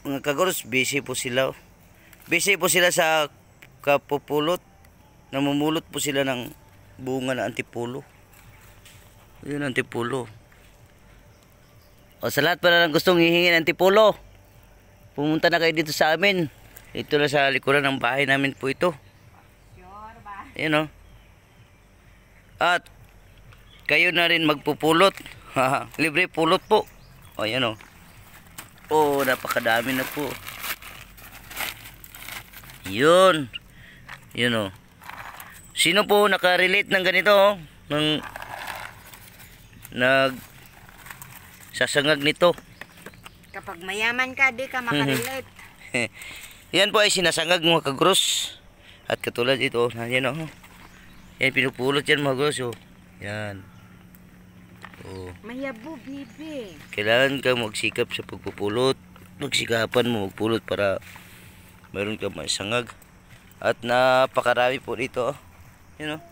Mga kaguros, busy po sila. Busy po sila sa kapupulot. Namumulot po sila ng bunga na antipulo. Yun, antipulo. O sa lahat pala ng gustong hihingi ng antipulo, pumunta na kayo dito sa amin. Ito na sa likuran ng bahay namin po ito. Ayan o. At kayo na rin magpupulot. Libre pulot po. O ayan o. Oh, napakadami na po. Yun. Yun o. Sino po nakarelate ng ganito o? Ng sasangag nito. Kapag mayaman ka, di ka makarelate. Yan po ay sinasangag mga kagros. At katulad ito, yan o. Yan, pinupulot yan mga kagros o. Yan. Oh. Mayabo, bibi. Kailangan ka magsikap sa pagpupulot. Magsikapan mo magpulot para mayroon ka maisangag. At napakarami po dito. Yun o.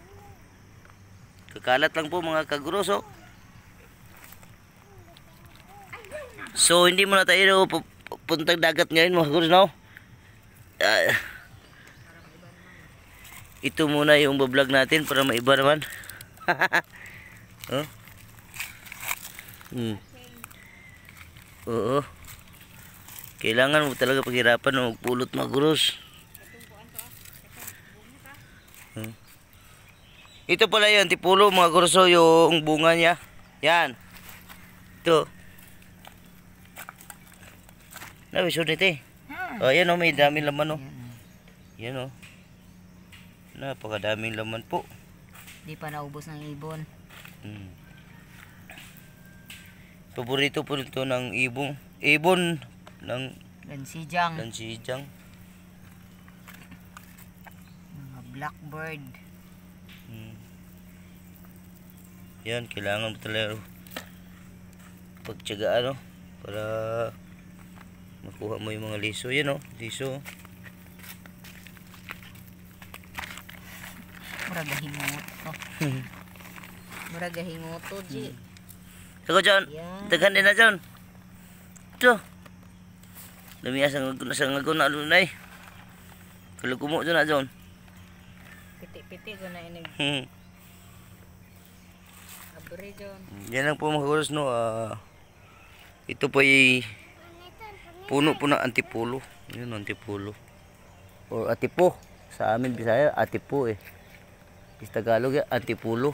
Kakalat lang po mga kagros o. So hindi mo na tayo puntang dagat ngayon mga kagros no. Ito muna yung bablog natin para maiba naman. Oh. Oo. Kailangan mo talaga paghirapan na magpulot mga kagros. Ito pala yung antipulo mga kagros, yung bunga niya. Yan. Ito. Nabisunit eh. O yan o, may daming laman o. Yan o. Napakadaming laman po. Di pa naubos ng ibon. Paborito po nito ng ibon ng Lansijang. Mga blackbird. Yan, kailangan mo talaga pagtiyagaan para makuha mo yung mga liso. Yan o, liso. Muragahingoto. Muragahingoto, G. Sako John, daghan din na John. Ito. Lumias ang ngaguna lunay. Kalugumo dyan na John. Piti-piti ko na inig. Abri John. Yan lang po mga kagros no. Ito po ay puno po ng antipulo. Yun, antipulo. O atipo. Sa amin Bisaya, atipo eh. Sa Tagalog yan, antipulo.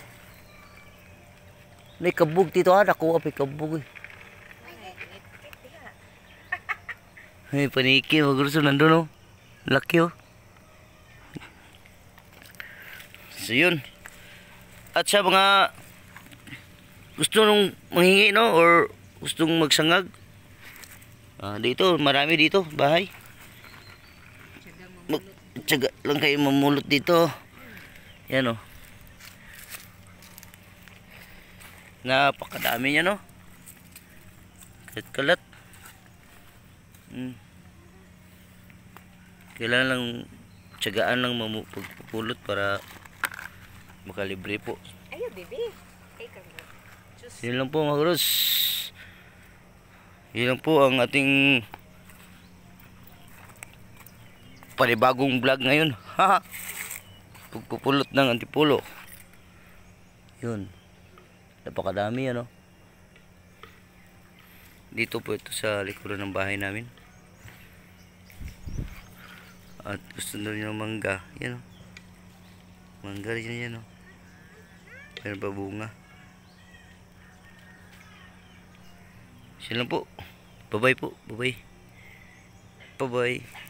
May kabug dito nakuha may kabug eh. May paniki, magurso nandun o. Laki o. So yun. At sa mga gusto nung manghingi no, or gustong magsangag, dito, marami dito, bahay. Tsaga lang kayo mamulot dito. Yan o. Napakadami niya no. Kalat. Kailangan lang tiyagaan lang pagpupulot para makalibre po. Ayo, baby. Yun lang po mga kagros. Yun lang po ang ating panibagong vlog ngayon. Pagpupulot ng antipulo. Yun. Napakadami ano. Dito po ito sa likuran ng bahay namin. At gusto na rin ng mangga. Yan o. Mangga rin yan o. Meron pa bunga. Siya lang po. Bye bye po. Bye bye. Bye bye.